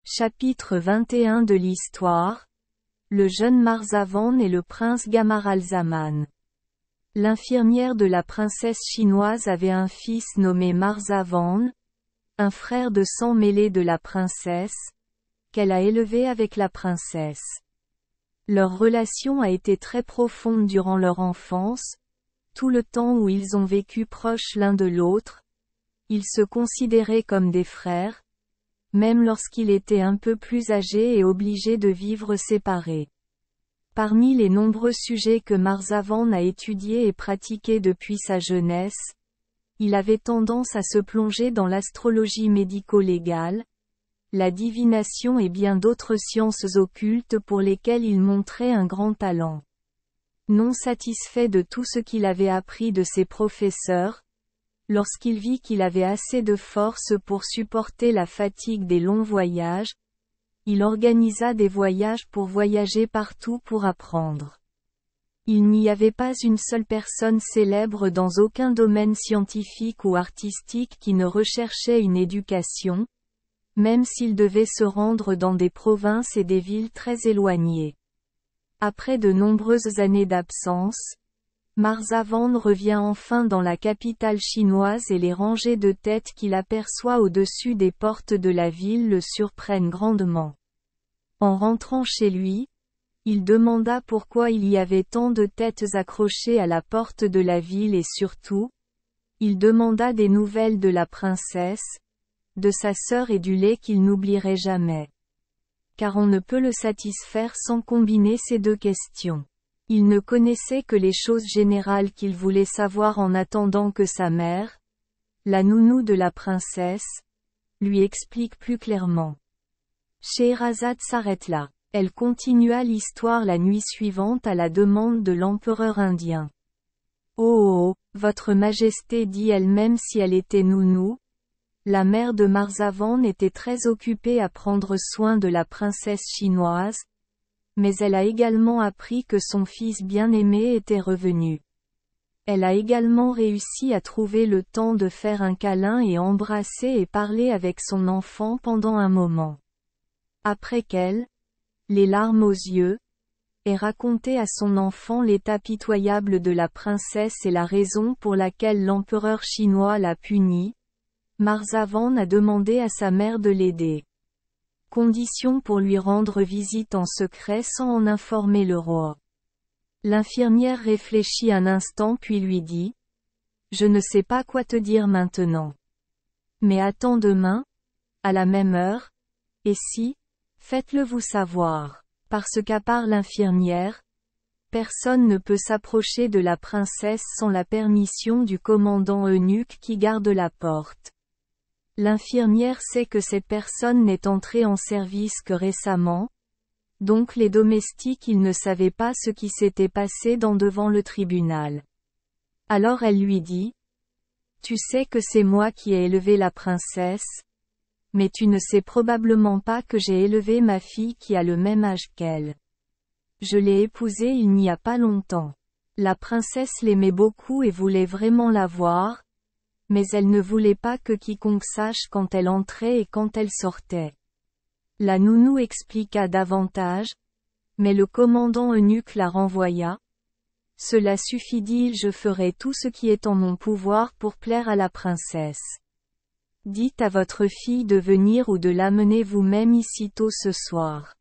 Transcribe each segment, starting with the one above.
Chapitre 21 de l'histoire. Le jeune Marzavan et le prince Camaralzaman. L'infirmière de la princesse chinoise avait un fils nommé Marzavan, un frère de sang mêlé de la princesse, qu'elle a élevé avec la princesse. Leur relation a été très profonde durant leur enfance, tout le temps où ils ont vécu proches l'un de l'autre. Ils se considéraient comme des frères, même lorsqu'il était un peu plus âgé et obligé de vivre séparés. Parmi les nombreux sujets que Marzavan a étudiés et pratiqués depuis sa jeunesse, il avait tendance à se plonger dans l'astrologie médico-légale, la divination et bien d'autres sciences occultes pour lesquelles il montrait un grand talent. Non satisfait de tout ce qu'il avait appris de ses professeurs, lorsqu'il vit qu'il avait assez de force pour supporter la fatigue des longs voyages, il organisa des voyages pour voyager partout pour apprendre. Il n'y avait pas une seule personne célèbre dans aucun domaine scientifique ou artistique qui ne recherchait une éducation, même s'il devait se rendre dans des provinces et des villes très éloignées. Après de nombreuses années d'absence, Marzavan revient enfin dans la capitale chinoise et les rangées de têtes qu'il aperçoit au-dessus des portes de la ville le surprennent grandement. En rentrant chez lui, il demanda pourquoi il y avait tant de têtes accrochées à la porte de la ville et surtout, il demanda des nouvelles de la princesse, de sa sœur et du lait qu'il n'oublierait jamais. Car on ne peut le satisfaire sans combiner ces deux questions. Il ne connaissait que les choses générales qu'il voulait savoir en attendant que sa mère, la nounou de la princesse, lui explique plus clairement. Scheherazade s'arrête là. Elle continua l'histoire la nuit suivante à la demande de l'empereur indien. Oh, votre majesté, dit elle-même si elle était nounou. La mère de Marzavan était très occupée à prendre soin de la princesse chinoise, mais elle a également appris que son fils bien-aimé était revenu. Elle a également réussi à trouver le temps de faire un câlin et embrasser et parler avec son enfant pendant un moment. Après qu'elle, les larmes aux yeux, ait raconté à son enfant l'état pitoyable de la princesse et la raison pour laquelle l'empereur chinois l'a punie, Marzavan a demandé à sa mère de l'aider. Condition pour lui rendre visite en secret sans en informer le roi. L'infirmière réfléchit un instant puis lui dit « Je ne sais pas quoi te dire maintenant. Mais attends demain, à la même heure, et si, faites-le vous savoir. » Parce qu'à part l'infirmière, personne ne peut s'approcher de la princesse sans la permission du commandant eunuque qui garde la porte. L'infirmière sait que cette personne n'est entrée en service que récemment, donc les domestiques ils ne savaient pas ce qui s'était passé devant le tribunal. Alors elle lui dit « Tu sais que c'est moi qui ai élevé la princesse, mais tu ne sais probablement pas que j'ai élevé ma fille qui a le même âge qu'elle. Je l'ai épousée il n'y a pas longtemps. La princesse l'aimait beaucoup et voulait vraiment la voir, mais elle ne voulait pas que quiconque sache quand elle entrait et quand elle sortait. » La nounou expliqua davantage, mais le commandant eunuque la renvoya. « Cela suffit, dit-il, je ferai tout ce qui est en mon pouvoir pour plaire à la princesse. Dites à votre fille de venir ou de l'amener vous-même ici tôt ce soir.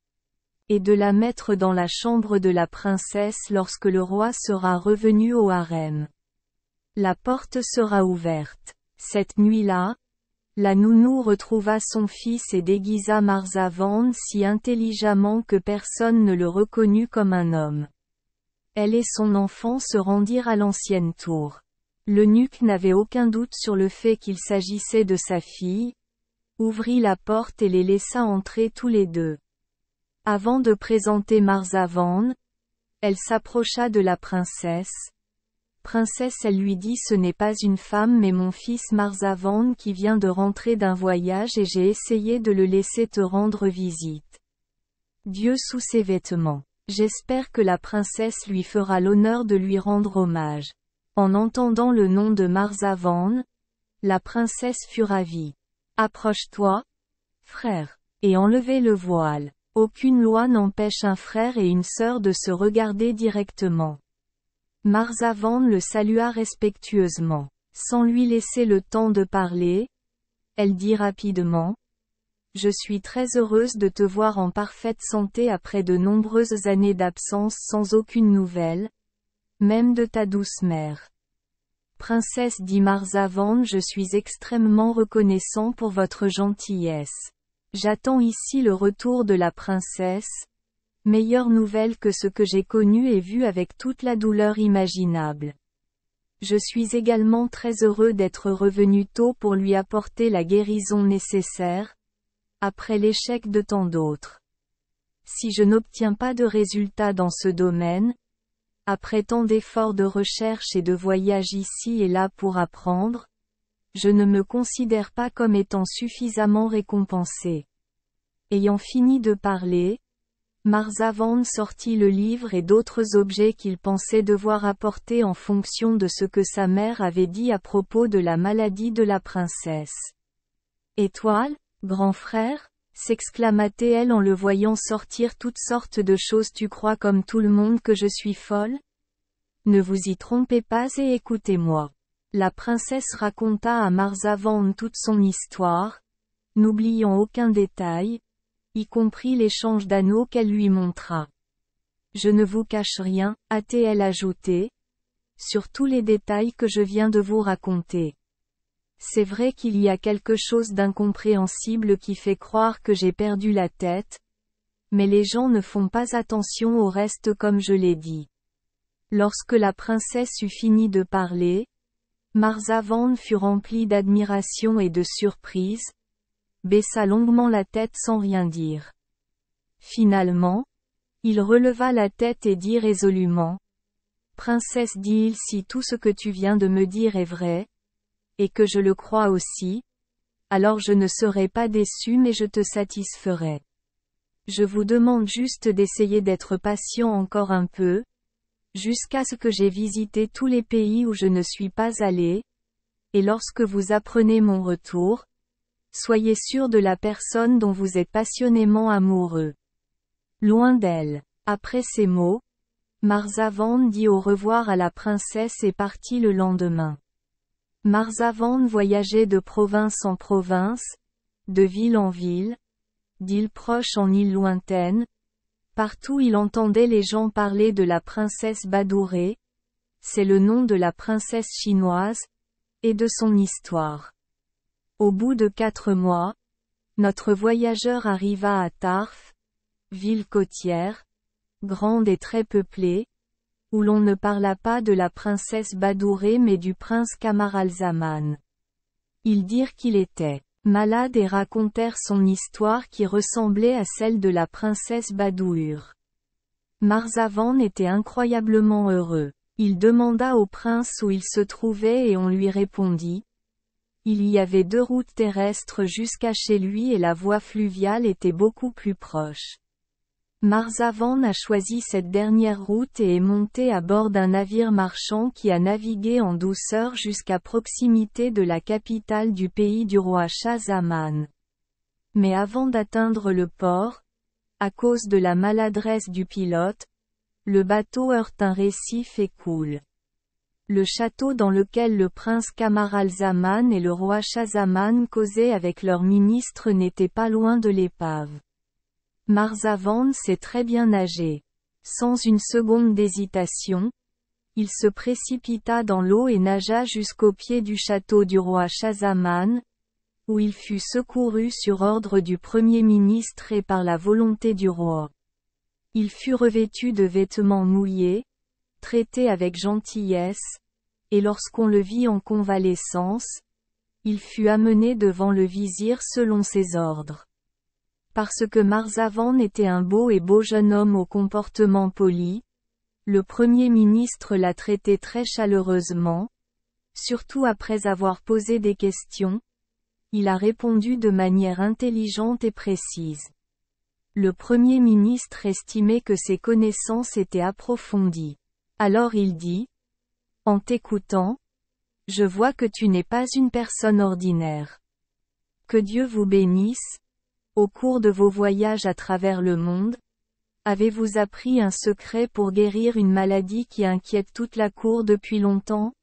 Et de la mettre dans la chambre de la princesse lorsque le roi sera revenu au harem. La porte sera ouverte. » Cette nuit-là, la nounou retrouva son fils et déguisa Marzavan si intelligemment que personne ne le reconnut comme un homme. Elle et son enfant se rendirent à l'ancienne tour. L'eunuque n'avait aucun doute sur le fait qu'il s'agissait de sa fille, ouvrit la porte et les laissa entrer tous les deux. Avant de présenter Marzavan, elle s'approcha de la princesse. Princesse, elle lui dit, ce n'est pas une femme mais mon fils Marzavan qui vient de rentrer d'un voyage et j'ai essayé de le laisser te rendre visite. Dieu sous ses vêtements. J'espère que la princesse lui fera l'honneur de lui rendre hommage. En entendant le nom de Marzavan, la princesse fut ravie. Approche-toi, frère. et enlevez le voile. Aucune loi n'empêche un frère et une sœur de se regarder directement. Marzavan le salua respectueusement. Sans lui laisser le temps de parler, elle dit rapidement, « Je suis très heureuse de te voir en parfaite santé après de nombreuses années d'absence sans aucune nouvelle, même de ta douce mère. » Princesse, dit Marzavan, je suis extrêmement reconnaissant pour votre gentillesse. J'attends ici le retour de la princesse, meilleure nouvelle que ce que j'ai connu et vu avec toute la douleur imaginable. Je suis également très heureux d'être revenu tôt pour lui apporter la guérison nécessaire, après l'échec de tant d'autres. Si je n'obtiens pas de résultats dans ce domaine, après tant d'efforts de recherche et de voyages ici et là pour apprendre, je ne me considère pas comme étant suffisamment récompensé. Ayant fini de parler, Marzavan sortit le livre et d'autres objets qu'il pensait devoir apporter en fonction de ce que sa mère avait dit à propos de la maladie de la princesse. « Étoile, grand frère ?» s'exclama-t-elle en le voyant sortir toutes sortes de choses. « Tu crois comme tout le monde que je suis folle? Ne vous y trompez pas et écoutez-moi. » La princesse raconta à Marzavan toute son histoire, n'oubliant aucun détail, y compris l'échange d'anneaux qu'elle lui montra. « Je ne vous cache rien, a-t-elle ajouté, sur tous les détails que je viens de vous raconter. C'est vrai qu'il y a quelque chose d'incompréhensible qui fait croire que j'ai perdu la tête, mais les gens ne font pas attention au reste comme je l'ai dit. » Lorsque la princesse eut fini de parler, Marzavan fut rempli d'admiration et de surprise, baissa longuement la tête sans rien dire. Finalement, il releva la tête et dit résolument, « Princesse, dit-il, si tout ce que tu viens de me dire est vrai, et que je le crois aussi, alors je ne serai pas déçu mais je te satisferai. Je vous demande juste d'essayer d'être patient encore un peu, jusqu'à ce que j'ai visité tous les pays où je ne suis pas allé, et lorsque vous apprenez mon retour, soyez sûr de la personne dont vous êtes passionnément amoureux. » Loin d'elle. Après ces mots, Marzavan dit au revoir à la princesse et partit le lendemain. Marzavan voyageait de province en province, de ville en ville, d'île proche en île lointaine. Partout il entendait les gens parler de la princesse Badouré, c'est le nom de la princesse chinoise, et de son histoire. Au bout de 4 mois, notre voyageur arriva à Tarf, ville côtière, grande et très peuplée, où l'on ne parla pas de la princesse Badouré mais du prince Camaralzaman. Ils dirent qu'il était malade et racontèrent son histoire qui ressemblait à celle de la princesse Badour. Marzavan était incroyablement heureux. Il demanda au prince où il se trouvait et on lui répondit. Il y avait 2 routes terrestres jusqu'à chez lui et la voie fluviale était beaucoup plus proche. Marzavan a choisi cette dernière route et est monté à bord d'un navire marchand qui a navigué en douceur jusqu'à proximité de la capitale du pays du roi Shah Zaman. Mais avant d'atteindre le port, à cause de la maladresse du pilote, le bateau heurte un récif et coule. Le château dans lequel le prince Camaralzaman et le roi Shahzaman causaient avec leurs ministres n'était pas loin de l'épave. Marzavan sait très bien nager. Sans une seconde d'hésitation, il se précipita dans l'eau et nagea jusqu'au pied du château du roi Shahzaman, où il fut secouru sur ordre du premier ministre et par la volonté du roi. Il fut revêtu de vêtements mouillés, traité avec gentillesse, et lorsqu'on le vit en convalescence, il fut amené devant le vizir selon ses ordres. Parce que Marzavan était un beau jeune homme au comportement poli, le premier ministre l'a traité très chaleureusement, surtout après avoir posé des questions. Il a répondu de manière intelligente et précise. Le premier ministre estimait que ses connaissances étaient approfondies. Alors il dit, « En t'écoutant, je vois que tu n'es pas une personne ordinaire. Que Dieu vous bénisse, Au cours de vos voyages à travers le monde, avez-vous appris un secret pour guérir une maladie qui inquiète toute la cour depuis longtemps?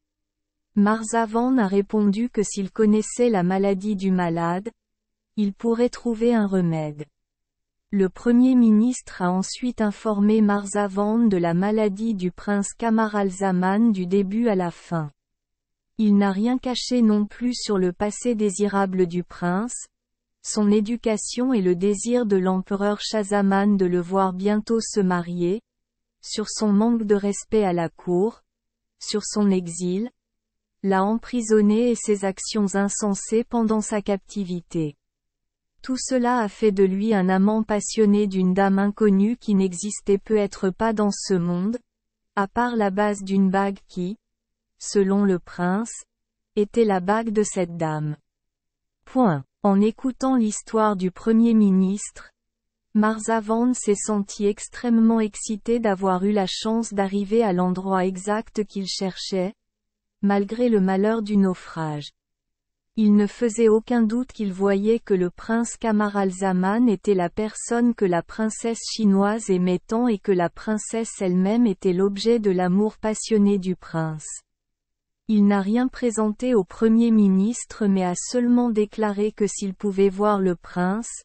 Marzavan a répondu que s'il connaissait la maladie du malade, il pourrait trouver un remède. Le Premier ministre a ensuite informé Marzavan de la maladie du prince Camaralzaman du début à la fin. Il n'a rien caché non plus sur le passé désirable du prince, son éducation et le désir de l'empereur Shahzaman de le voir bientôt se marier, sur son manque de respect à la cour, sur son exil, l'a emprisonné et ses actions insensées pendant sa captivité. Tout cela a fait de lui un amant passionné d'une dame inconnue qui n'existait peut-être pas dans ce monde, à part la base d'une bague qui, selon le prince, était la bague de cette dame. En écoutant l'histoire du Premier ministre, Marzavan s'est senti extrêmement excité d'avoir eu la chance d'arriver à l'endroit exact qu'il cherchait, malgré le malheur du naufrage. Il ne faisait aucun doute qu'il voyait que le prince Camaralzaman était la personne que la princesse chinoise aimait tant et que la princesse elle-même était l'objet de l'amour passionné du prince. Il n'a rien présenté au Premier ministre mais a seulement déclaré que s'il pouvait voir le prince,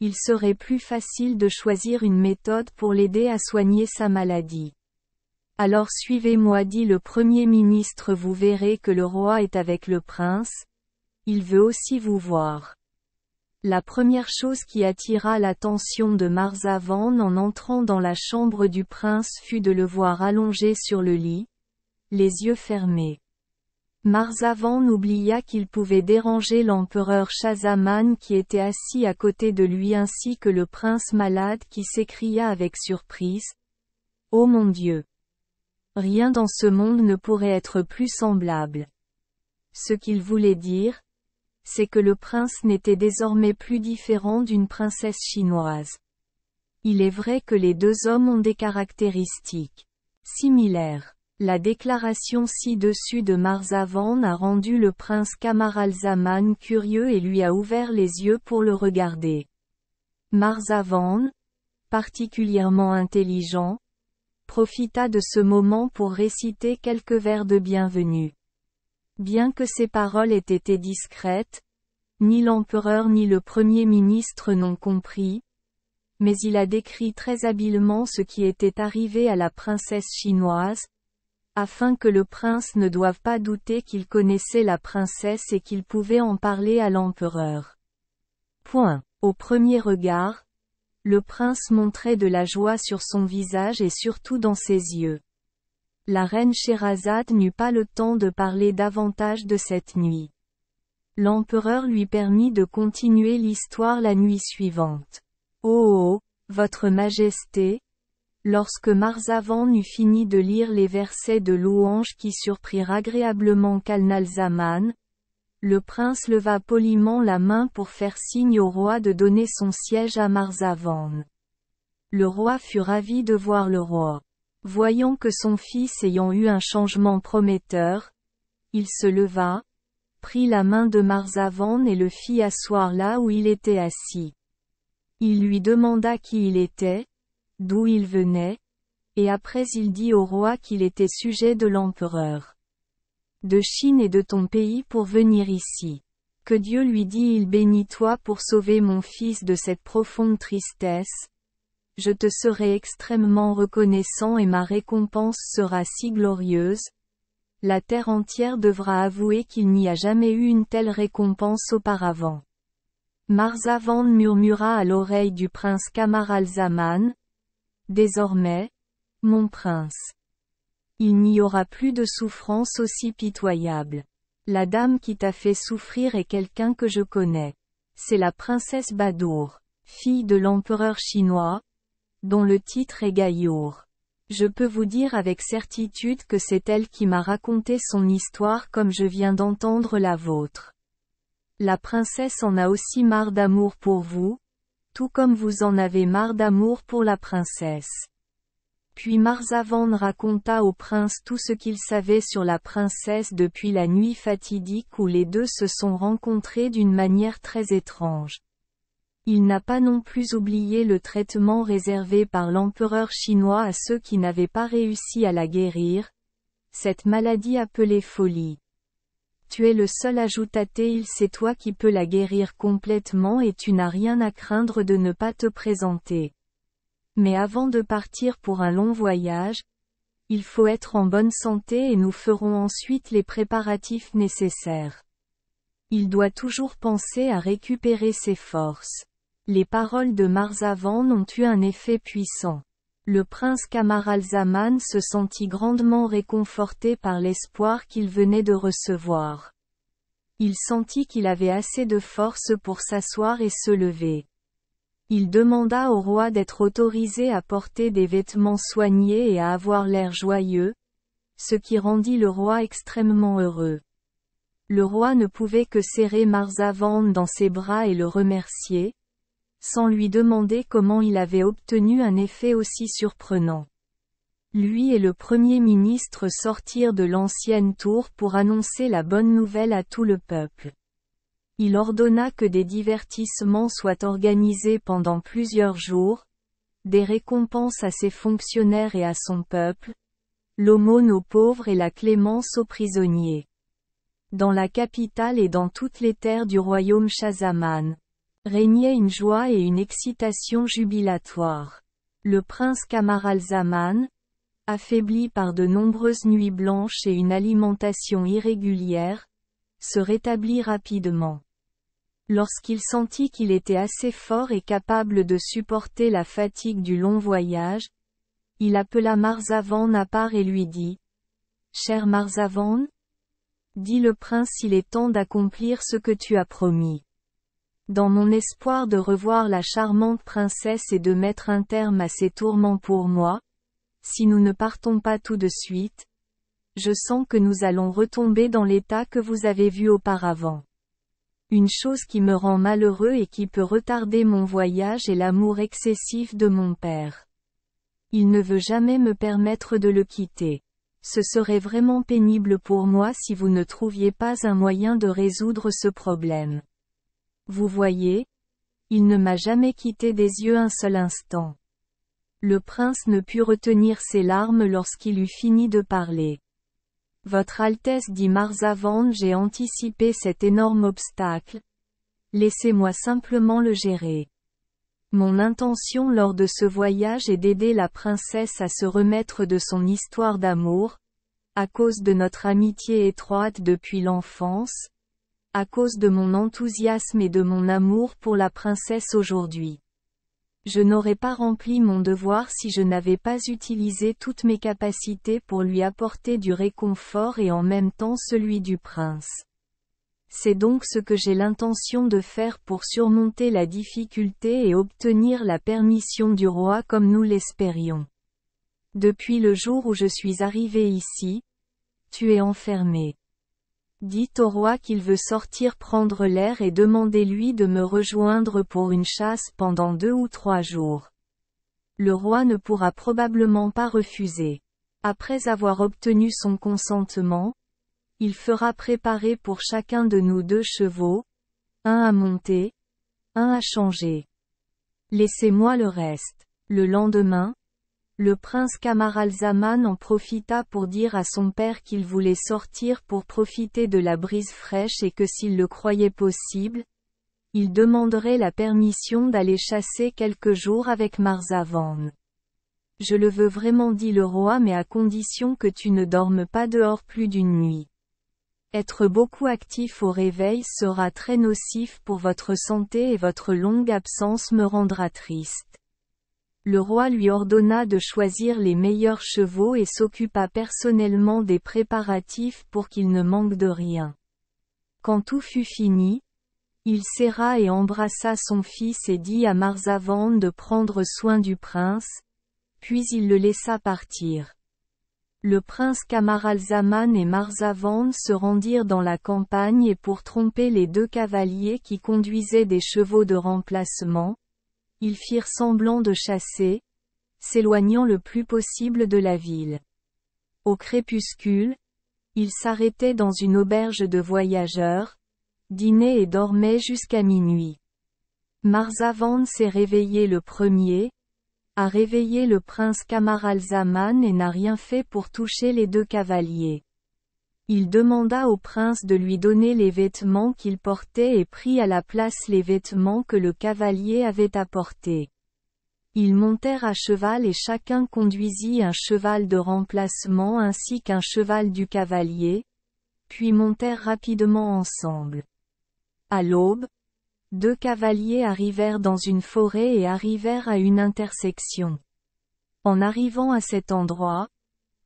il serait plus facile de choisir une méthode pour l'aider à soigner sa maladie. Alors suivez-moi, dit le Premier ministre, vous verrez que le roi est avec le prince. Il veut aussi vous voir. La première chose qui attira l'attention de Marzavan en entrant dans la chambre du prince fut de le voir allongé sur le lit, les yeux fermés. Marzavan oublia qu'il pouvait déranger l'empereur Shahzaman qui était assis à côté de lui ainsi que le prince malade qui s'écria avec surprise. « Oh mon Dieu! Rien dans ce monde ne pourrait être plus semblable. » Ce qu'il voulait dire, c'est que le prince n'était désormais plus différent d'une princesse chinoise. Il est vrai que les deux hommes ont des caractéristiques similaires. La déclaration ci-dessus de Marzavan a rendu le prince Camaralzaman curieux et lui a ouvert les yeux pour le regarder. Marzavan, particulièrement intelligent, profita de ce moment pour réciter quelques vers de bienvenue. Bien que ses paroles aient été discrètes, ni l'empereur ni le Premier ministre n'ont compris, mais il a décrit très habilement ce qui était arrivé à la princesse chinoise, afin que le prince ne doive pas douter qu'il connaissait la princesse et qu'il pouvait en parler à l'empereur. Au premier regard, le prince montrait de la joie sur son visage et surtout dans ses yeux. La reine Sherazade n'eut pas le temps de parler davantage de cette nuit. L'empereur lui permit de continuer l'histoire la nuit suivante. Oh, votre majesté, lorsque Marzavan eut fini de lire les versets de louange qui surprirent agréablement Camaralzaman, le prince leva poliment la main pour faire signe au roi de donner son siège à Marzavan. Le roi fut ravi de voir le roi. Voyant que son fils ayant eu un changement prometteur, il se leva, prit la main de Marzavan et le fit asseoir là où il était assis. Il lui demanda qui il était, d'où il venait, et après il dit au roi qu'il était sujet de l'empereur de Chine et de ton pays pour venir ici. Que Dieu lui dit, il bénit toi pour sauver mon fils de cette profonde tristesse. Je te serai extrêmement reconnaissant et ma récompense sera si glorieuse. La terre entière devra avouer qu'il n'y a jamais eu une telle récompense auparavant. Marzavan murmura à l'oreille du prince Camaralzaman. Désormais, mon prince, il n'y aura plus de souffrance aussi pitoyable. La dame qui t'a fait souffrir est quelqu'un que je connais. C'est la princesse Badour, fille de l'empereur chinois, dont le titre est Gayour. Je peux vous dire avec certitude que c'est elle qui m'a raconté son histoire comme je viens d'entendre la vôtre. La princesse en a aussi marre d'amour pour vous, tout comme vous en avez marre d'amour pour la princesse. Puis Marzavan raconta au prince tout ce qu'il savait sur la princesse depuis la nuit fatidique où les deux se sont rencontrés d'une manière très étrange. Il n'a pas non plus oublié le traitement réservé par l'empereur chinois à ceux qui n'avaient pas réussi à la guérir, cette maladie appelée folie. Tu es le seul, ajouta-t-il, c'est toi qui peux la guérir complètement et tu n'as rien à craindre de ne pas te présenter. Mais avant de partir pour un long voyage, il faut être en bonne santé et nous ferons ensuite les préparatifs nécessaires. Il doit toujours penser à récupérer ses forces. Les paroles de Marzavan ont eu un effet puissant. Le prince Camaralzaman se sentit grandement réconforté par l'espoir qu'il venait de recevoir. Il sentit qu'il avait assez de force pour s'asseoir et se lever. Il demanda au roi d'être autorisé à porter des vêtements soignés et à avoir l'air joyeux, ce qui rendit le roi extrêmement heureux. Le roi ne pouvait que serrer Marzavan dans ses bras et le remercier, sans lui demander comment il avait obtenu un effet aussi surprenant. Lui et le Premier ministre sortirent de l'ancienne tour pour annoncer la bonne nouvelle à tout le peuple. Il ordonna que des divertissements soient organisés pendant plusieurs jours, des récompenses à ses fonctionnaires et à son peuple, l'aumône aux pauvres et la clémence aux prisonniers. Dans la capitale et dans toutes les terres du royaume Shahzaman, régnait une joie et une excitation jubilatoire. Le prince Camaralzaman, affaibli par de nombreuses nuits blanches et une alimentation irrégulière, se rétablit rapidement. Lorsqu'il sentit qu'il était assez fort et capable de supporter la fatigue du long voyage, il appela Marzavan à part et lui dit : « Cher Marzavan, dit le prince, il est temps d'accomplir ce que tu as promis. Dans mon espoir de revoir la charmante princesse et de mettre un terme à ces tourments pour moi, si nous ne partons pas tout de suite, je sens que nous allons retomber dans l'état que vous avez vu auparavant. Une chose qui me rend malheureux et qui peut retarder mon voyage est l'amour excessif de mon père. Il ne veut jamais me permettre de le quitter. Ce serait vraiment pénible pour moi si vous ne trouviez pas un moyen de résoudre ce problème. Vous voyez, il ne m'a jamais quitté des yeux un seul instant. » Le prince ne put retenir ses larmes lorsqu'il eut fini de parler. « Votre Altesse, dit Marzavan, j'ai anticipé cet énorme obstacle. Laissez-moi simplement le gérer. Mon intention lors de ce voyage est d'aider la princesse à se remettre de son histoire d'amour, à cause de notre amitié étroite depuis l'enfance, à cause de mon enthousiasme et de mon amour pour la princesse aujourd'hui. Je n'aurais pas rempli mon devoir si je n'avais pas utilisé toutes mes capacités pour lui apporter du réconfort et en même temps celui du prince. C'est donc ce que j'ai l'intention de faire pour surmonter la difficulté et obtenir la permission du roi comme nous l'espérions. Depuis le jour où je suis arrivé ici, tu es enfermé. Dites au roi qu'il veut sortir prendre l'air et demandez-lui de me rejoindre pour une chasse pendant 2 ou 3 jours. Le roi ne pourra probablement pas refuser. Après avoir obtenu son consentement, il fera préparer pour chacun de nous 2 chevaux, un à monter, un à changer. Laissez-moi le reste. Le lendemain, le prince Camaralzaman en profita pour dire à son père qu'il voulait sortir pour profiter de la brise fraîche et que s'il le croyait possible, il demanderait la permission d'aller chasser quelques jours avec Marzavan. Je le veux vraiment, dit le roi, mais à condition que tu ne dormes pas dehors plus d'une nuit. Être beaucoup actif au réveil sera très nocif pour votre santé et votre longue absence me rendra triste. Le roi lui ordonna de choisir les meilleurs chevaux et s'occupa personnellement des préparatifs pour qu'il ne manque de rien. Quand tout fut fini, il serra et embrassa son fils et dit à Marzavan de prendre soin du prince, puis il le laissa partir. Le prince Camaralzaman et Marzavan se rendirent dans la campagne et pour tromper les 2 cavaliers qui conduisaient des chevaux de remplacement, ils firent semblant de chasser, s'éloignant le plus possible de la ville. Au crépuscule, ils s'arrêtaient dans une auberge de voyageurs, dînaient et dormaient jusqu'à minuit. Marzavan s'est réveillé le premier, a réveillé le prince Camaralzaman et n'a rien fait pour toucher les 2 cavaliers. Il demanda au prince de lui donner les vêtements qu'il portait et prit à la place les vêtements que le cavalier avait apportés. Ils montèrent à cheval et chacun conduisit un cheval de remplacement ainsi qu'un cheval du cavalier, puis montèrent rapidement ensemble. À l'aube, 2 cavaliers arrivèrent dans une forêt et arrivèrent à une intersection. En arrivant à cet endroit,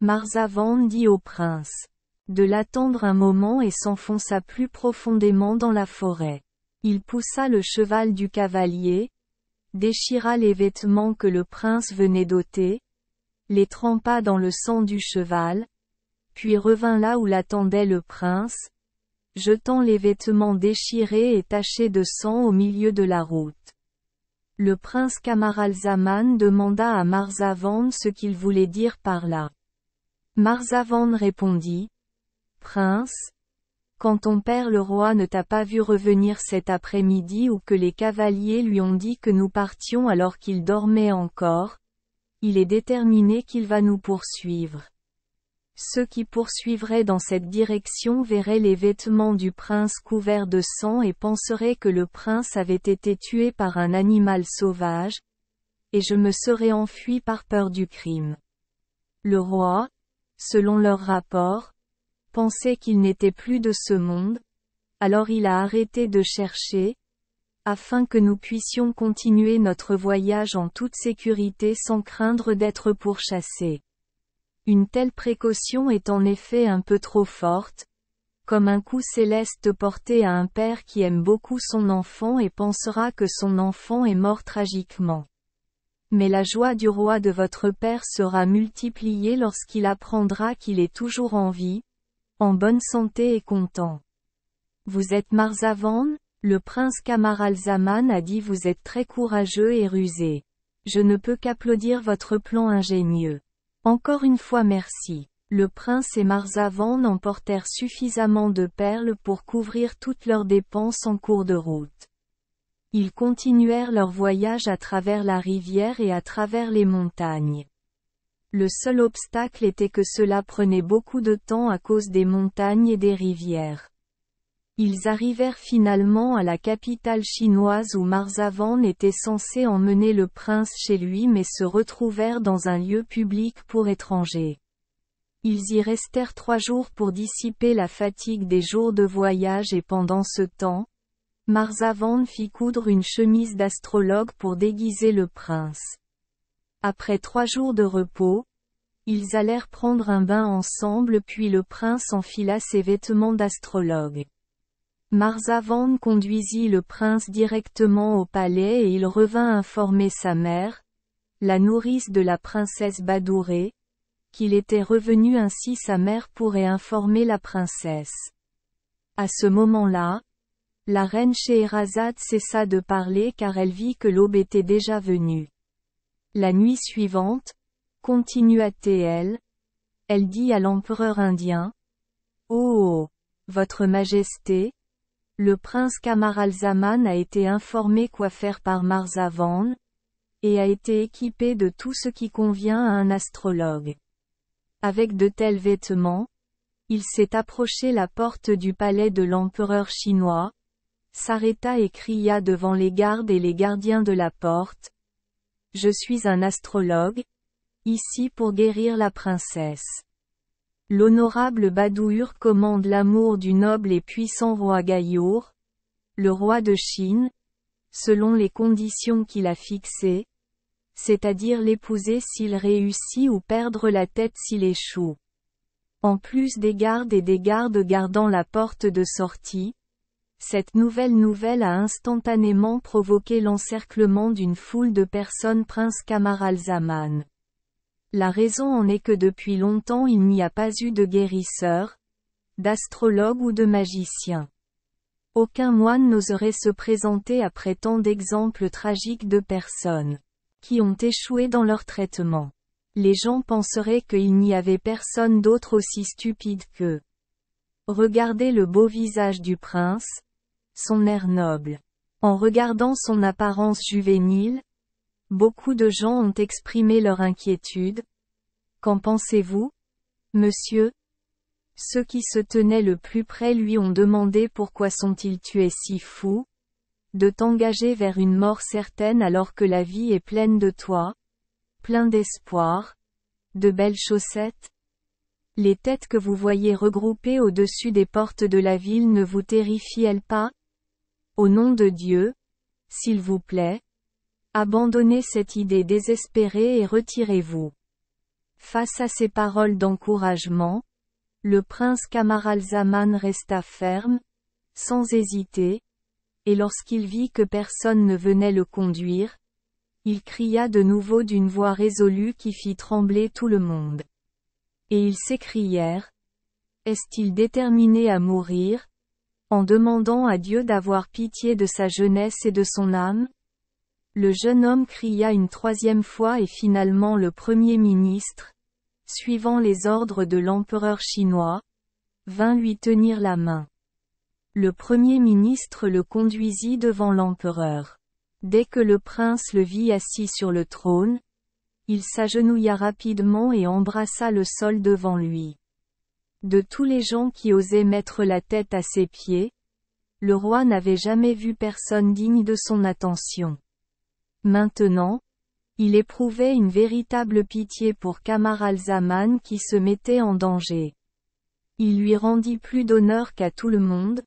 Marzavan dit au prince de l'attendre un moment et s'enfonça plus profondément dans la forêt. Il poussa le cheval du cavalier, déchira les vêtements que le prince venait d'ôter, les trempa dans le sang du cheval, puis revint là où l'attendait le prince, jetant les vêtements déchirés et tachés de sang au milieu de la route. Le prince Camaralzaman demanda à Marzavan ce qu'il voulait dire par là. Marzavan répondit, « Prince, quand ton père le roi ne t'a pas vu revenir cet après-midi ou que les cavaliers lui ont dit que nous partions alors qu'il dormait encore, il est déterminé qu'il va nous poursuivre. Ceux qui poursuivraient dans cette direction verraient les vêtements du prince couverts de sang et penseraient que le prince avait été tué par un animal sauvage, et je me serais enfui par peur du crime. Le roi, selon leur rapport, pensait qu'il n'était plus de ce monde, alors il a arrêté de chercher, afin que nous puissions continuer notre voyage en toute sécurité sans craindre d'être pourchassés. Une telle précaution est en effet un peu trop forte, comme un coup céleste porté à un père qui aime beaucoup son enfant et pensera que son enfant est mort tragiquement. Mais la joie du roi de votre père sera multipliée lorsqu'il apprendra qu'il est toujours en vie, en bonne santé et content. Vous êtes Marzavan? Le prince Camaralzaman a dit vous êtes très courageux et rusé. Je ne peux qu'applaudir votre plan ingénieux. Encore une fois merci. Le prince et Marzavan emportèrent suffisamment de perles pour couvrir toutes leurs dépenses en cours de route. Ils continuèrent leur voyage à travers la rivière et à travers les montagnes. Le seul obstacle était que cela prenait beaucoup de temps à cause des montagnes et des rivières. Ils arrivèrent finalement à la capitale chinoise où Marzavan était censé emmener le prince chez lui mais se retrouvèrent dans un lieu public pour étrangers. Ils y restèrent 3 jours pour dissiper la fatigue des jours de voyage et pendant ce temps, Marzavan fit coudre une chemise d'astrologue pour déguiser le prince. Après 3 jours de repos, ils allèrent prendre un bain ensemble puis le prince enfila ses vêtements d'astrologue. Marzavan conduisit le prince directement au palais et il revint informer sa mère, la nourrice de la princesse Badouré, qu'il était revenu ainsi sa mère pourrait informer la princesse. À ce moment-là, la reine Scheherazade cessa de parler car elle vit que l'aube était déjà venue. La nuit suivante, continua-t-elle, elle dit à l'empereur indien, « Oh, votre majesté, le prince Camaralzaman a été informé quoi faire par Marzavan, et a été équipé de tout ce qui convient à un astrologue. Avec de tels vêtements, il s'est approché la porte du palais de l'empereur chinois, s'arrêta et cria devant les gardes et les gardiens de la porte. Je suis un astrologue, ici pour guérir la princesse. L'honorable Badour commande l'amour du noble et puissant roi Gayour, le roi de Chine, selon les conditions qu'il a fixées, c'est-à-dire l'épouser s'il réussit ou perdre la tête s'il échoue. En plus des gardes et des gardes gardant la porte de sortie, cette nouvelle a instantanément provoqué l'encerclement d'une foule de personnes prince Camaralzaman. La raison en est que depuis longtemps il n'y a pas eu de guérisseur, d'astrologue ou de magicien. Aucun moine n'oserait se présenter après tant d'exemples tragiques de personnes qui ont échoué dans leur traitement. Les gens penseraient qu'il n'y avait personne d'autre aussi stupide qu'eux. Regardez le beau visage du prince, son air noble. En regardant son apparence juvénile, beaucoup de gens ont exprimé leur inquiétude. Qu'en pensez-vous, monsieur? Ceux qui se tenaient le plus près lui ont demandé pourquoi sont-ils tués si fous, de t'engager vers une mort certaine alors que la vie est pleine de toi, plein d'espoir, de belles chaussettes. Les têtes que vous voyez regroupées au-dessus des portes de la ville ne vous terrifient-elles pas? Au nom de Dieu, s'il vous plaît, abandonnez cette idée désespérée et retirez-vous. Face à ces paroles d'encouragement, le prince Camaralzaman resta ferme, sans hésiter, et lorsqu'il vit que personne ne venait le conduire, il cria de nouveau d'une voix résolue qui fit trembler tout le monde. Et ils s'écrièrent: Est-il déterminé à mourir, en demandant à Dieu d'avoir pitié de sa jeunesse et de son âme? Le jeune homme cria une troisième fois et finalement le premier ministre, suivant les ordres de l'empereur chinois, vint lui tenir la main. Le premier ministre le conduisit devant l'empereur. Dès que le prince le vit assis sur le trône, il s'agenouilla rapidement et embrassa le sol devant lui. De tous les gens qui osaient mettre la tête à ses pieds, le roi n'avait jamais vu personne digne de son attention. Maintenant, il éprouvait une véritable pitié pour Camaralzaman qui se mettait en danger. Il lui rendit plus d'honneur qu'à tout le monde,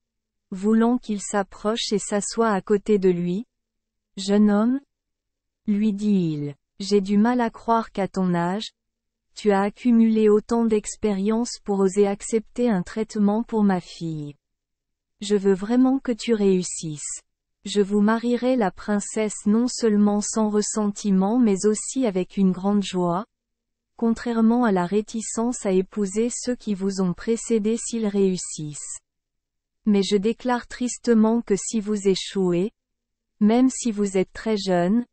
voulant qu'il s'approche et s'assoie à côté de lui. « Jeune homme » lui dit-il, « j'ai du mal à croire qu'à ton âge, tu as accumulé autant d'expérience pour oser accepter un traitement pour ma fille. Je veux vraiment que tu réussisses. Je vous marierai la princesse non seulement sans ressentiment mais aussi avec une grande joie, contrairement à la réticence à épouser ceux qui vous ont précédé s'ils réussissent. Mais je déclare tristement que si vous échouez, même si vous êtes très jeune,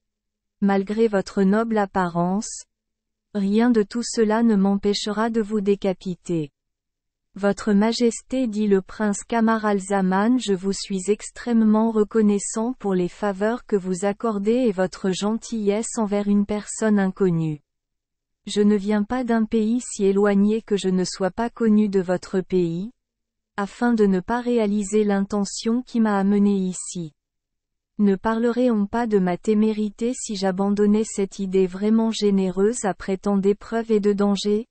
malgré votre noble apparence, rien de tout cela ne m'empêchera de vous décapiter. Votre Majesté, dit le prince Camaralzaman, je vous suis extrêmement reconnaissant pour les faveurs que vous accordez et votre gentillesse envers une personne inconnue. Je ne viens pas d'un pays si éloigné que je ne sois pas connu de votre pays, afin de ne pas réaliser l'intention qui m'a amené ici. Ne parlerait-on pas de ma témérité si j'abandonnais cette idée vraiment généreuse après tant d'épreuves et de dangers?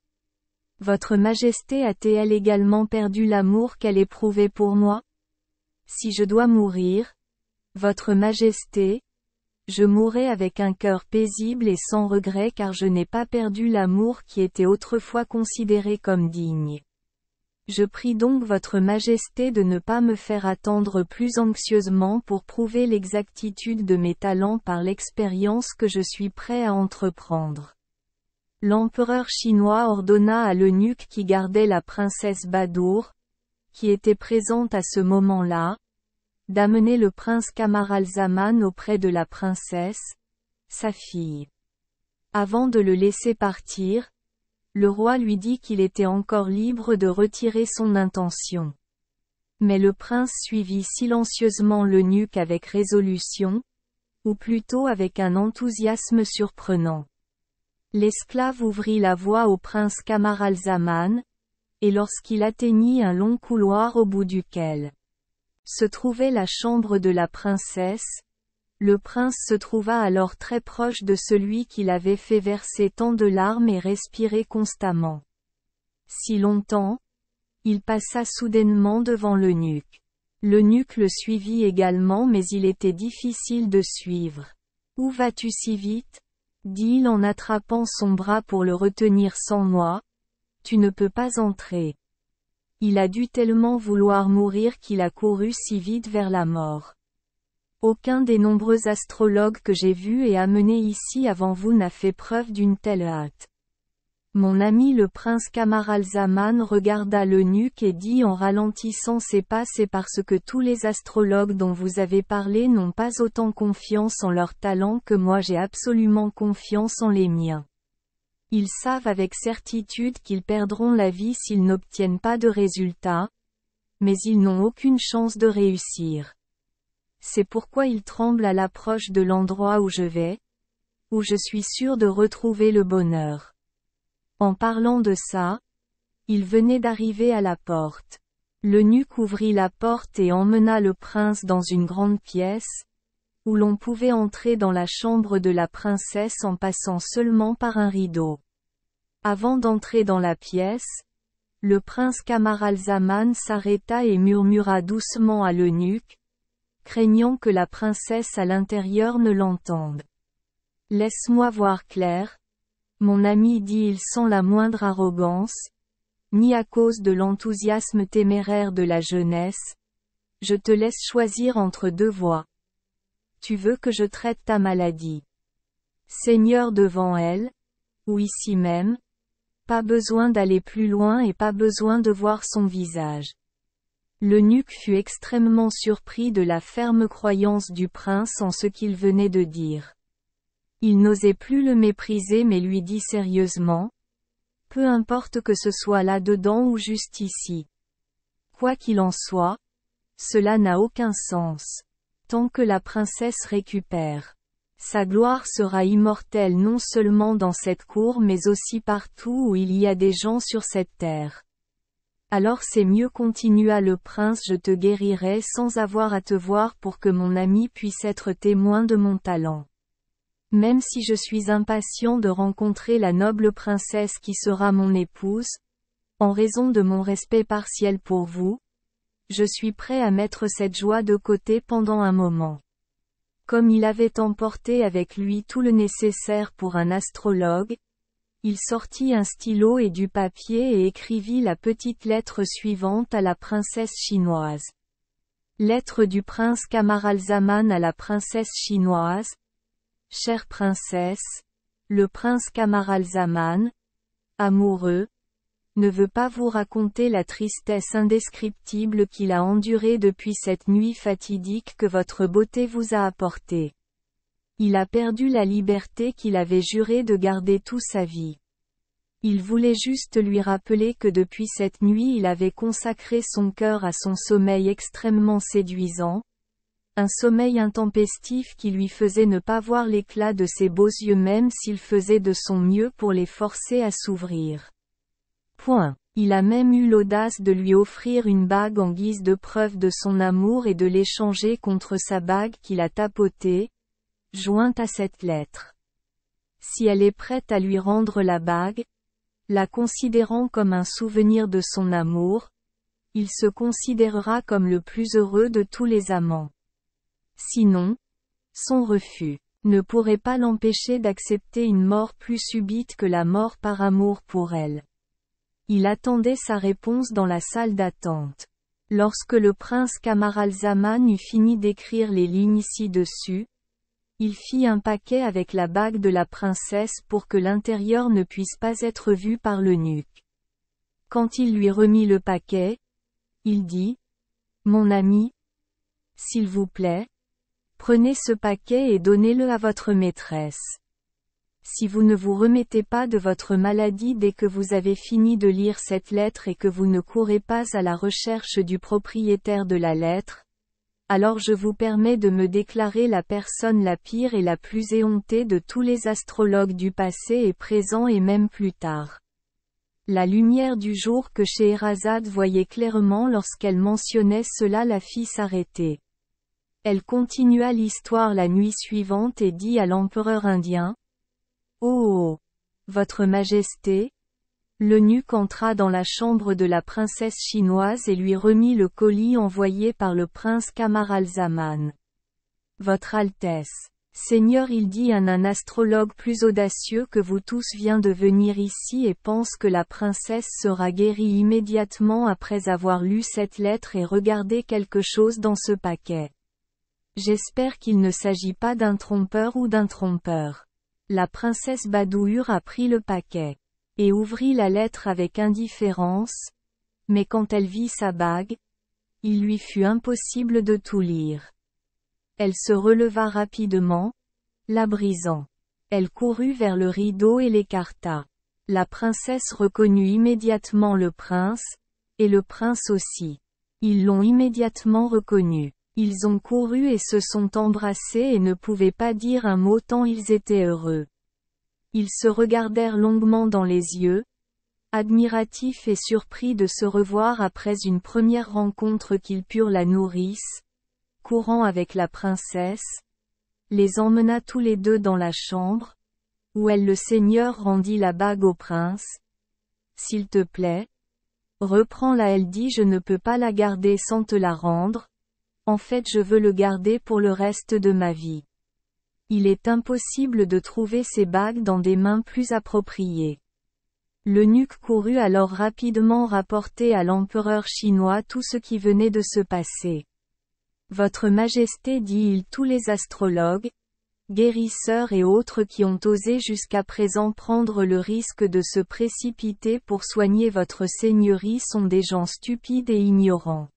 Votre Majesté a-t-elle également perdu l'amour qu'elle éprouvait pour moi? Si je dois mourir, Votre Majesté, je mourrai avec un cœur paisible et sans regret car je n'ai pas perdu l'amour qui était autrefois considéré comme digne. Je prie donc Votre Majesté de ne pas me faire attendre plus anxieusement pour prouver l'exactitude de mes talents par l'expérience que je suis prêt à entreprendre. L'empereur chinois ordonna à l'eunuque qui gardait la princesse Badour, qui était présente à ce moment-là, d'amener le prince Camaralzaman auprès de la princesse, sa fille. Avant de le laisser partir, le roi lui dit qu'il était encore libre de retirer son intention. Mais le prince suivit silencieusement l'eunuque avec résolution, ou plutôt avec un enthousiasme surprenant. L'esclave ouvrit la voie au prince Camaralzaman, et lorsqu'il atteignit un long couloir au bout duquel se trouvait la chambre de la princesse, le prince se trouva alors très proche de celui qui l'avait fait verser tant de larmes et respirer constamment si longtemps, il passa soudainement devant l'eunuque. L'eunuque le suivit également mais il était difficile de suivre. « Où vas-tu si vite ?» dit-il en attrapant son bras pour le retenir sans moi. « Tu ne peux pas entrer. » Il a dû tellement vouloir mourir qu'il a couru si vite vers la mort. Aucun des nombreux astrologues que j'ai vus et amenés ici avant vous n'a fait preuve d'une telle hâte. Mon ami le prince Camaralzaman regarda l'eunuque et dit en ralentissant ses pas: c'est parce que tous les astrologues dont vous avez parlé n'ont pas autant confiance en leurs talents que moi j'ai absolument confiance en les miens. Ils savent avec certitude qu'ils perdront la vie s'ils n'obtiennent pas de résultats, mais ils n'ont aucune chance de réussir. C'est pourquoi il tremble à l'approche de l'endroit où je vais, où je suis sûr de retrouver le bonheur. En parlant de ça, il venait d'arriver à la porte. L'eunuque ouvrit la porte et emmena le prince dans une grande pièce, où l'on pouvait entrer dans la chambre de la princesse en passant seulement par un rideau. Avant d'entrer dans la pièce, le prince Camaralzaman s'arrêta et murmura doucement à l'eunuque, craignant que la princesse à l'intérieur ne l'entende. « Laisse-moi voir clair, mon ami, dit-il sans la moindre arrogance, ni à cause de l'enthousiasme téméraire de la jeunesse. Je te laisse choisir entre deux voies. Tu veux que je traite ta maladie Seigneur devant elle, ou ici même? Pas besoin d'aller plus loin et pas besoin de voir son visage. » L'eunuque fut extrêmement surpris de la ferme croyance du prince en ce qu'il venait de dire. Il n'osait plus le mépriser mais lui dit sérieusement, « Peu importe que ce soit là-dedans ou juste ici. Quoi qu'il en soit, cela n'a aucun sens. Tant que la princesse récupère. Sa gloire sera immortelle non seulement dans cette cour mais aussi partout où il y a des gens sur cette terre. Alors c'est mieux, continua le prince, je te guérirai sans avoir à te voir pour que mon ami puisse être témoin de mon talent. Même si je suis impatient de rencontrer la noble princesse qui sera mon épouse, en raison de mon respect partiel pour vous, je suis prêt à mettre cette joie de côté pendant un moment. » Comme il avait emporté avec lui tout le nécessaire pour un astrologue, il sortit un stylo et du papier et écrivit la petite lettre suivante à la princesse chinoise. Lettre du prince Camaralzaman à la princesse chinoise. Chère princesse, le prince Camaralzaman, amoureux, ne veut pas vous raconter la tristesse indescriptible qu'il a endurée depuis cette nuit fatidique que votre beauté vous a apportée. Il a perdu la liberté qu'il avait juré de garder toute sa vie. Il voulait juste lui rappeler que depuis cette nuit il avait consacré son cœur à son sommeil extrêmement séduisant, un sommeil intempestif qui lui faisait ne pas voir l'éclat de ses beaux yeux même s'il faisait de son mieux pour les forcer à s'ouvrir. Point. Il a même eu l'audace de lui offrir une bague en guise de preuve de son amour et de l'échanger contre sa bague qu'il a tapotée, jointe à cette lettre. Si elle est prête à lui rendre la bague, la considérant comme un souvenir de son amour, il se considérera comme le plus heureux de tous les amants. Sinon, son refus ne pourrait pas l'empêcher d'accepter une mort plus subite que la mort par amour pour elle. Il attendait sa réponse dans la salle d'attente. Lorsque le prince Camaralzaman eut fini d'écrire les lignes ci-dessus, il fit un paquet avec la bague de la princesse pour que l'intérieur ne puisse pas être vu par l'eunuque. Quand il lui remit le paquet, il dit, « Mon ami, s'il vous plaît, prenez ce paquet et donnez-le à votre maîtresse. Si vous ne vous remettez pas de votre maladie dès que vous avez fini de lire cette lettre et que vous ne courez pas à la recherche du propriétaire de la lettre, alors je vous permets de me déclarer la personne la pire et la plus éhontée de tous les astrologues du passé et présent et même plus tard. » La lumière du jour que Scheherazade voyait clairement lorsqu'elle mentionnait cela la fit s'arrêter. Elle continua l'histoire la nuit suivante et dit à l'empereur indien, « Oh, Votre Majesté ?» L'eunuque entra dans la chambre de la princesse chinoise et lui remit le colis envoyé par le prince Camaralzaman. « Votre Altesse, Seigneur, il dit un astrologue plus audacieux que vous tous vient de venir ici et pense que la princesse sera guérie immédiatement après avoir lu cette lettre et regardé quelque chose dans ce paquet. J'espère qu'il ne s'agit pas d'un trompeur ou d'un trompeur. » La princesse Badour a pris le paquet et ouvrit la lettre avec indifférence, mais quand elle vit sa bague, il lui fut impossible de tout lire. Elle se releva rapidement, la brisant. Elle courut vers le rideau et l'écarta. La princesse reconnut immédiatement le prince, et le prince aussi. Ils l'ont immédiatement reconnu. Ils ont couru et se sont embrassés et ne pouvaient pas dire un mot tant ils étaient heureux. Ils se regardèrent longuement dans les yeux, admiratifs et surpris de se revoir après une première rencontre qu'ils purent. La nourrice, courant avec la princesse, les emmena tous les deux dans la chambre, où le seigneur rendit la bague au prince. S'il te plaît, reprends-la. Elle dit je ne peux pas la garder sans te la rendre, en fait je veux le garder pour le reste de ma vie. Il est impossible de trouver ces bagues dans des mains plus appropriées. L'eunuque courut alors rapidement rapporter à l'empereur chinois tout ce qui venait de se passer. Votre Majesté, dit-il, tous les astrologues, guérisseurs et autres qui ont osé jusqu'à présent prendre le risque de se précipiter pour soigner votre seigneurie sont des gens stupides et ignorants.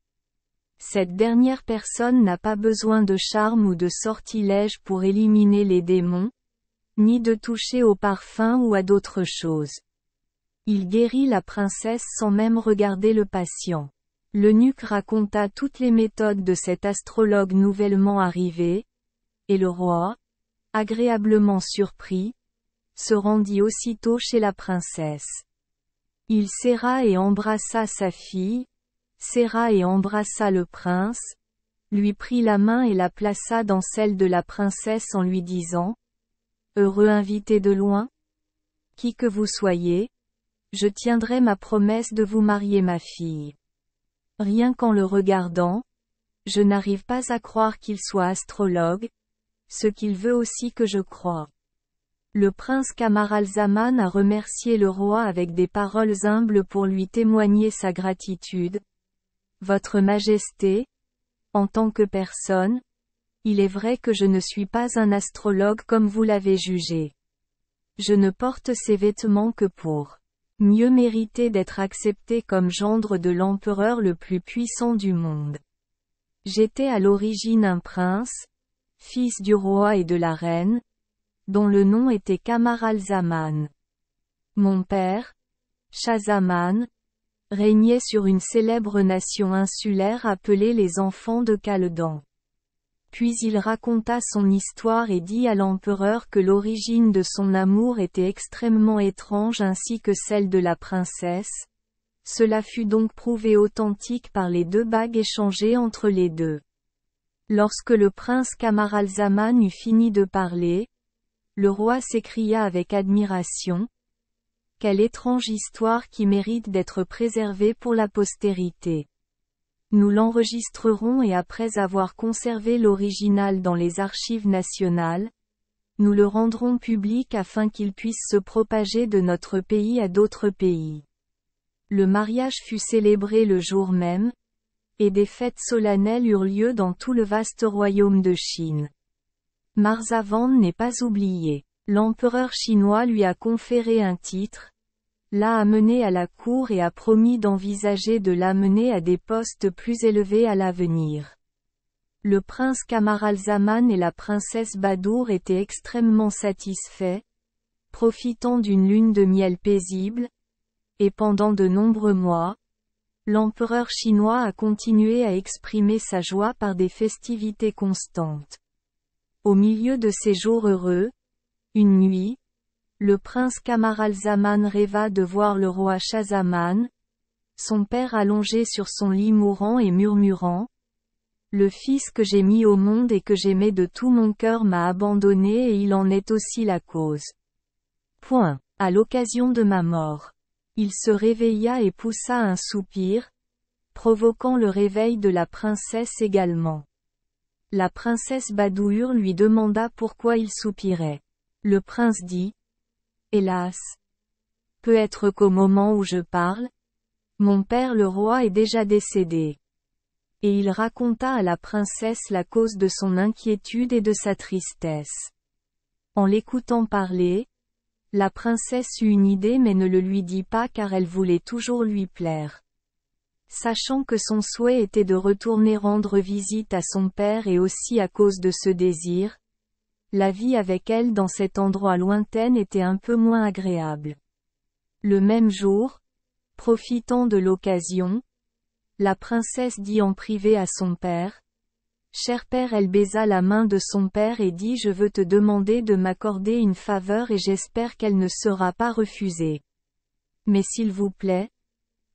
Cette dernière personne n'a pas besoin de charme ou de sortilège pour éliminer les démons, ni de toucher au parfum ou à d'autres choses. Il guérit la princesse sans même regarder le patient. L'eunuque raconta toutes les méthodes de cet astrologue nouvellement arrivé, et le roi, agréablement surpris, se rendit aussitôt chez la princesse. Il serra et embrassa sa fille, serra et embrassa le prince, lui prit la main et la plaça dans celle de la princesse en lui disant « Heureux invité de loin, qui que vous soyez, je tiendrai ma promesse de vous marier ma fille. » Rien qu'en le regardant, je n'arrive pas à croire qu'il soit astrologue, ce qu'il veut aussi que je croie. Le prince Camaralzaman a remercié le roi avec des paroles humbles pour lui témoigner sa gratitude. Votre Majesté, en tant que personne, il est vrai que je ne suis pas un astrologue comme vous l'avez jugé. Je ne porte ces vêtements que pour mieux mériter d'être accepté comme gendre de l'empereur le plus puissant du monde. J'étais à l'origine un prince, fils du roi et de la reine, dont le nom était Camaralzaman. Mon père, Shahzaman, régnait sur une célèbre nation insulaire appelée les enfants de Khaldan. Puis il raconta son histoire et dit à l'empereur que l'origine de son amour était extrêmement étrange ainsi que celle de la princesse. Cela fut donc prouvé authentique par les 2 bagues échangées entre les deux. Lorsque le prince Camaralzaman eut fini de parler, le roi s'écria avec admiration. Quelle étrange histoire qui mérite d'être préservée pour la postérité. Nous l'enregistrerons et après avoir conservé l'original dans les archives nationales, nous le rendrons public afin qu'il puisse se propager de notre pays à d'autres pays. Le mariage fut célébré le jour même, et des fêtes solennelles eurent lieu dans tout le vaste royaume de Chine. Marzavan n'est pas oublié. L'empereur chinois lui a conféré un titre, l'a amené à la cour et a promis d'envisager de l'amener à des postes plus élevés à l'avenir. Le prince Camaralzaman et la princesse Badour étaient extrêmement satisfaits, profitant d'une lune de miel paisible, et pendant de nombreux mois, l'empereur chinois a continué à exprimer sa joie par des festivités constantes. Au milieu de ces jours heureux, une nuit, le prince Camaralzaman rêva de voir le roi Shahzaman, son père allongé sur son lit mourant et murmurant « Le fils que j'ai mis au monde et que j'aimais de tout mon cœur m'a abandonné et il en est aussi la cause. Point. À l'occasion de ma mort. » Il se réveilla et poussa un soupir, provoquant le réveil de la princesse également. La princesse Badour lui demanda pourquoi il soupirait. Le prince dit « Hélas! Peut-être qu'au moment où je parle, mon père le roi est déjà décédé. » Et il raconta à la princesse la cause de son inquiétude et de sa tristesse. En l'écoutant parler, la princesse eut une idée mais ne le lui dit pas car elle voulait toujours lui plaire. Sachant que son souhait était de retourner rendre visite à son père et aussi à cause de ce désir, la vie avec elle dans cet endroit lointain était un peu moins agréable. Le même jour, profitant de l'occasion, la princesse dit en privé à son père, « Cher père, elle baisa la main de son père et dit: Je veux te demander de m'accorder une faveur et j'espère qu'elle ne sera pas refusée. Mais s'il vous plaît,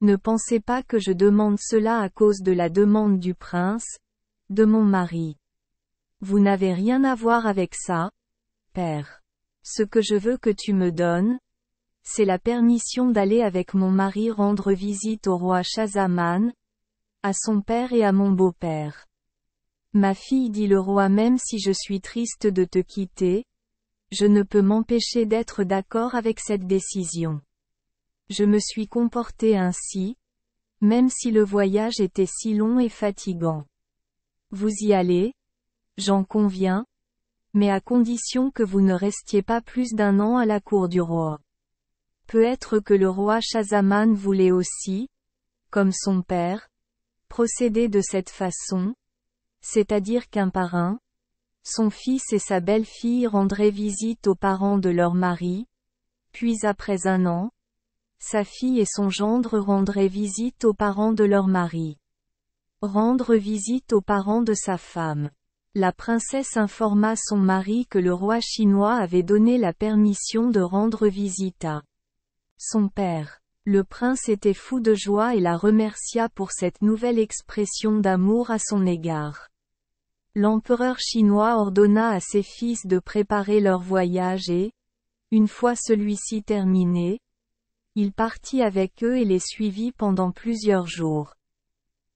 ne pensez pas que je demande cela à cause de la demande du prince, de mon mari. Vous n'avez rien à voir avec ça, père. Ce que je veux que tu me donnes, c'est la permission d'aller avec mon mari rendre visite au roi Schahzaman, à son père et à mon beau-père. Ma fille, dit le roi, même si je suis triste de te quitter, je ne peux m'empêcher d'être d'accord avec cette décision. Je me suis comporté ainsi, même si le voyage était si long et fatigant. Vous y allez, j'en conviens, mais à condition que vous ne restiez pas plus d'1 an à la cour du roi. Peut-être que le roi Schahzaman voulait aussi, comme son père, procéder de cette façon, c'est-à-dire qu'un par un, son fils et sa belle-fille rendraient visite aux parents de leur mari, puis après 1 an, sa fille et son gendre rendraient visite aux parents de leur mari. Rendre visite aux parents de sa femme. La princesse informa son mari que le roi chinois avait donné la permission de rendre visite à son père. Le prince était fou de joie et la remercia pour cette nouvelle expression d'amour à son égard. L'empereur chinois ordonna à ses fils de préparer leur voyage et, une fois celui-ci terminé, il partit avec eux et les suivit pendant plusieurs jours.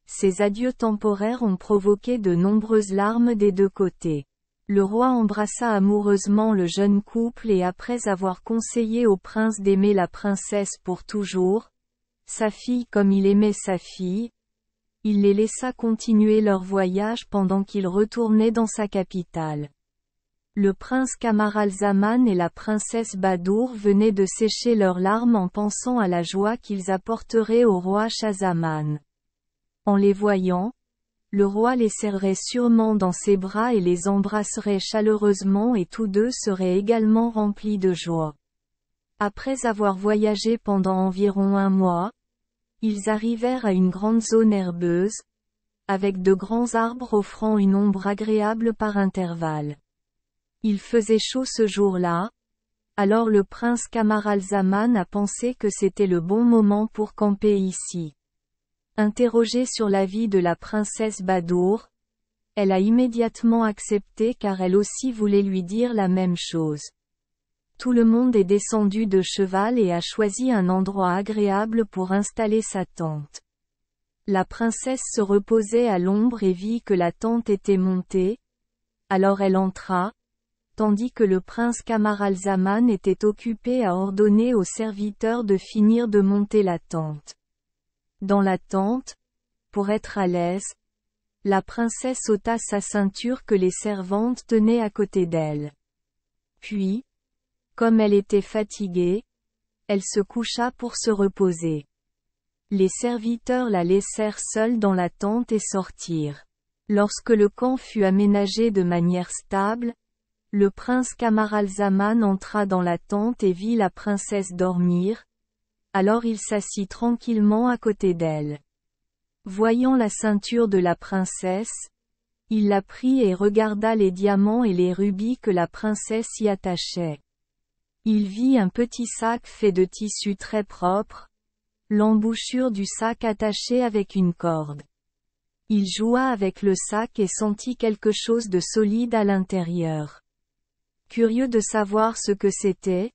Ces adieux temporaires ont provoqué de nombreuses larmes des 2 côtés. Le roi embrassa amoureusement le jeune couple et après avoir conseillé au prince d'aimer la princesse pour toujours, sa fille comme il aimait sa fille, il les laissa continuer leur voyage pendant qu'il retournait dans sa capitale. Le prince Camaralzaman et la princesse Badour venaient de sécher leurs larmes en pensant à la joie qu'ils apporteraient au roi Schahzaman. En les voyant, le roi les serrerait sûrement dans ses bras et les embrasserait chaleureusement et tous deux seraient également remplis de joie. Après avoir voyagé pendant environ 1 mois, ils arrivèrent à une grande zone herbeuse, avec de grands arbres offrant une ombre agréable par intervalles. Il faisait chaud ce jour-là, alors le prince Camaralzaman a pensé que c'était le bon moment pour camper ici. Interrogée sur l'avis de la princesse Badour, elle a immédiatement accepté car elle aussi voulait lui dire la même chose. Tout le monde est descendu de cheval et a choisi un endroit agréable pour installer sa tente. La princesse se reposait à l'ombre et vit que la tente était montée, alors elle entra, tandis que le prince Camaralzaman était occupé à ordonner aux serviteurs de finir de monter la tente. Dans la tente, pour être à l'aise, la princesse ôta sa ceinture que les servantes tenaient à côté d'elle. Puis, comme elle était fatiguée, elle se coucha pour se reposer. Les serviteurs la laissèrent seule dans la tente et sortirent. Lorsque le camp fut aménagé de manière stable, le prince Camaralzaman entra dans la tente et vit la princesse dormir, alors il s'assit tranquillement à côté d'elle. Voyant la ceinture de la princesse, il la prit et regarda les diamants et les rubis que la princesse y attachait. Il vit un petit sac fait de tissu très propre, l'embouchure du sac attachée avec une corde. Il joua avec le sac et sentit quelque chose de solide à l'intérieur. Curieux de savoir ce que c'était,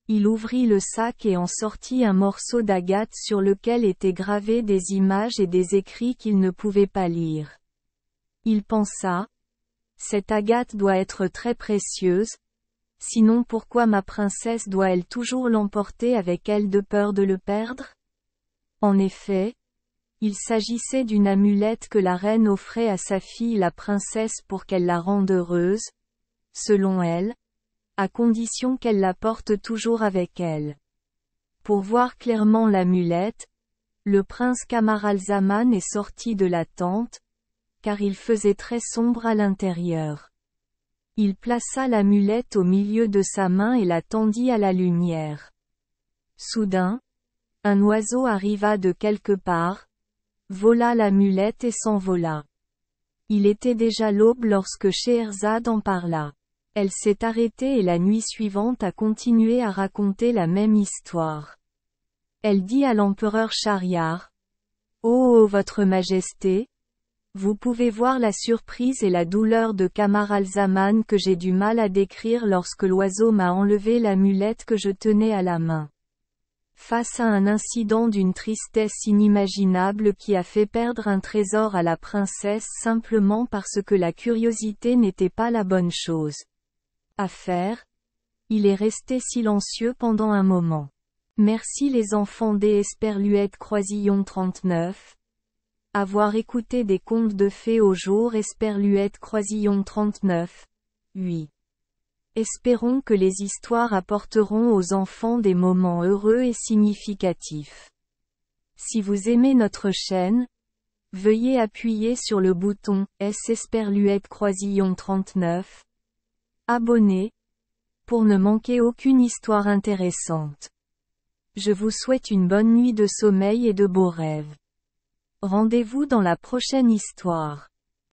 il ouvrit le sac et en sortit un morceau d'agate sur lequel étaient gravées des images et des écrits qu'il ne pouvait pas lire. Il pensa, cette agate doit être très précieuse, sinon pourquoi ma princesse doit-elle toujours l'emporter avec elle de peur de le perdre? En effet, il s'agissait d'une amulette que la reine offrait à sa fille la princesse pour qu'elle la rende heureuse, selon elle, à condition qu'elle la porte toujours avec elle. Pour voir clairement l'amulette, le prince Camaralzaman est sorti de la tente, car il faisait très sombre à l'intérieur. Il plaça l'amulette au milieu de sa main et la tendit à la lumière. Soudain, un oiseau arriva de quelque part, vola l'amulette et s'envola. Il était déjà l'aube lorsque Scheherazade en parla. Elle s'est arrêtée et la nuit suivante a continué à raconter la même histoire. Elle dit à l'empereur Shahriar: Oh, votre majesté, vous pouvez voir la surprise et la douleur de Camaralzaman que j'ai du mal à décrire lorsque l'oiseau m'a enlevé l'amulette que je tenais à la main. Face à un incident d'une tristesse inimaginable qui a fait perdre un trésor à la princesse simplement parce que la curiosité n'était pas la bonne chose à faire, il est resté silencieux pendant un moment. Merci les enfants d'Esperluette Croisillon 39. Avoir écouté des contes de fées au jour Esperluette Croisillon 39. 8. Espérons que les histoires apporteront aux enfants des moments heureux et significatifs. Si vous aimez notre chaîne, veuillez appuyer sur le bouton Esperluette Croisillon 39. Abonner, pour ne manquer aucune histoire intéressante. Je vous souhaite une bonne nuit de sommeil et de beaux rêves. Rendez-vous dans la prochaine histoire.